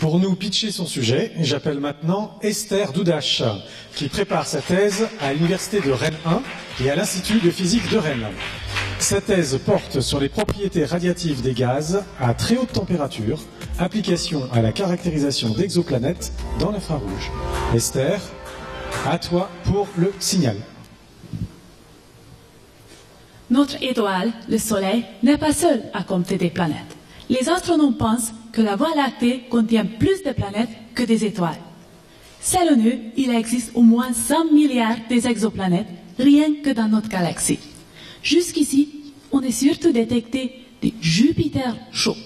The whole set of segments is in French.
Pour nous pitcher son sujet, j'appelle maintenant Esther Doudache, qui prépare sa thèse à l'Université de Rennes 1 et à l'Institut de physique de Rennes. Sa thèse porte sur les propriétés radiatives des gaz à très haute température, application à la caractérisation d'exoplanètes dans l'infrarouge. Esther, à toi pour le signal. Notre étoile, le Soleil, n'est pas seul à compter des planètes. Les astronomes pensent que la Voie lactée contient plus de planètes que des étoiles. Selon eux, il existe au moins 100 milliards d'exoplanètes rien que dans notre galaxie. Jusqu'ici, on a surtout détecté des Jupiters chauds,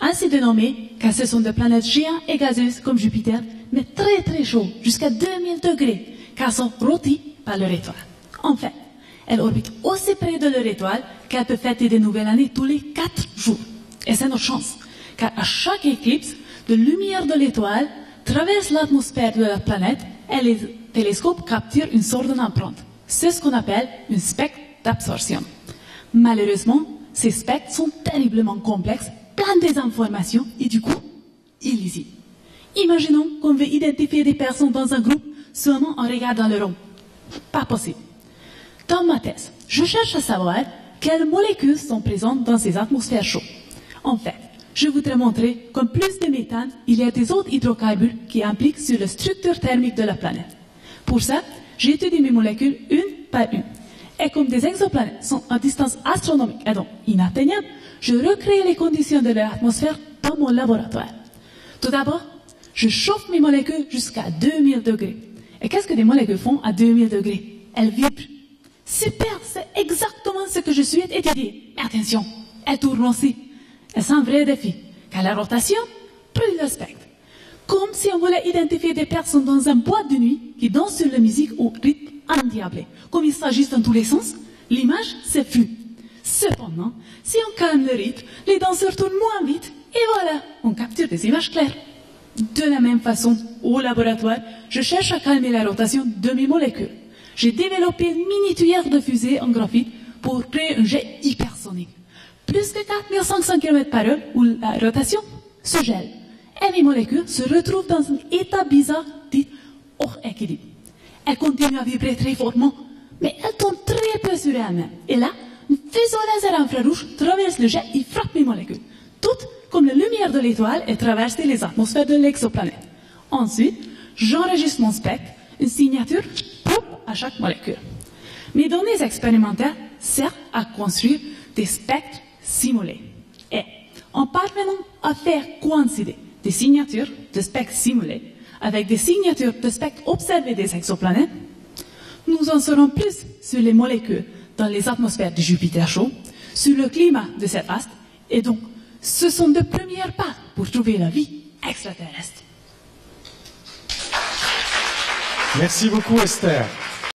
ainsi dénommés car ce sont des planètes géantes et gazeuses comme Jupiter, mais très très chauds, jusqu'à 2000 degrés, car elles sont rôties par leur étoile. En fait, elles orbitent aussi près de leur étoile qu'elles peuvent fêter des nouvelles années tous les 4 jours. Et c'est notre chance, car à chaque éclipse, la lumière de l'étoile traverse l'atmosphère de la planète et les télescopes capturent une sorte d'empreinte. C'est ce qu'on appelle un spectre d'absorption. Malheureusement, ces spectres sont terriblement complexes, plein d'informations et du coup, illisibles. Imaginons qu'on veut identifier des personnes dans un groupe seulement en regardant le rond. Pas possible. Dans ma thèse, je cherche à savoir quelles molécules sont présentes dans ces atmosphères chaudes. En fait, je voudrais montrer qu'en plus de méthane, il y a des autres hydrocarbures qui impliquent sur la structure thermique de la planète. Pour ça, j'ai étudié mes molécules une par une. Et comme des exoplanètes sont à distance astronomique et donc inatteignables, je recrée les conditions de leur atmosphère dans mon laboratoire. Tout d'abord, je chauffe mes molécules jusqu'à 2000 degrés. Et qu'est-ce que des molécules font à 2000 degrés? Elles vibrent. Super, c'est exactement ce que je suis étudié. Mais attention, elles tournent aussi. Et c'est un vrai défi, car la rotation brûle le spectre. Comme si on voulait identifier des personnes dans un boîte de nuit qui dansent sur la musique au rythme endiablé. Comme il s'agisse dans tous les sens, l'image c'est flou. Cependant, si on calme le rythme, les danseurs tournent moins vite, et voilà, on capture des images claires. De la même façon, au laboratoire, je cherche à calmer la rotation de mes molécules. J'ai développé une mini-tuyère de fusée en graphite pour créer un jet hypersonique. Plus que 4500 km/h où la rotation se gèle. Et mes molécules se retrouvent dans un état bizarre dit hors équilibre. Elles continuent à vibrer très fortement, mais elles tournent très peu sur elles-mêmes. Et là, un faisceau laser infrarouge traverse le jet et frappe mes molécules. Toutes comme la lumière de l'étoile et traverse les atmosphères de l'exoplanète. Ensuite, j'enregistre mon spectre, une signature propre à chaque molécule. Mes données expérimentaires servent à construire des spectres simulés. Et en parvenant à faire coïncider des signatures de spectres simulés avec des signatures de spectres observés des exoplanètes, nous en saurons plus sur les molécules dans les atmosphères de Jupiter chaud, sur le climat de cet astre, et donc ce sont de premiers pas pour trouver la vie extraterrestre. Merci beaucoup Esther.